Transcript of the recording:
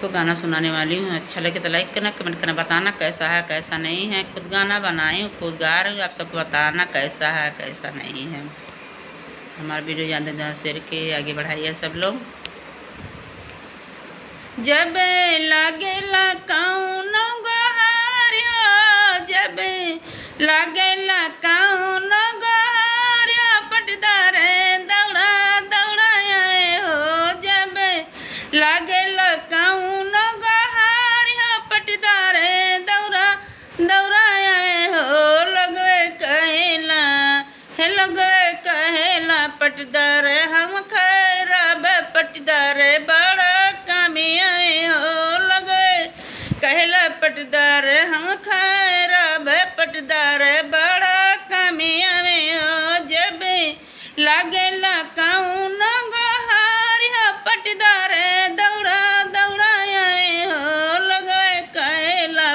तो गाना सुनाने वाली हूँ। अच्छा लगे तो लाइक करना, कमेंट करना, बताना कैसा है कैसा नहीं है। खुद गाना बनाई हूँ, खुद गा रही हूँ, आप सबको बताना कैसा है कैसा नहीं है। हमारा वीडियो ज़्यादा से ज़्यादा शेयर के आगे बढ़ाइए सब लोग। जब लागेला कौनो गोहारियो, जब लागेला कौनो गोहारियो, पटदार दौड़ा दौड़ा आवे हो। जब लागेला कौनो गोहारियो, पटदार दौड़ा दौड़ा आवे हो। लगवे कहेला हे लगवे कहेला पटदार हम खैराब पटदार बड़ा कामे आए हो। लगवे कहेला पटदार हम खैराब पटदार बड़ा कामे आवे हो। जब लागेला कौनो गोहारियो, पटदार दौड़ा दौड़ा आवे हो। लगवे कहेला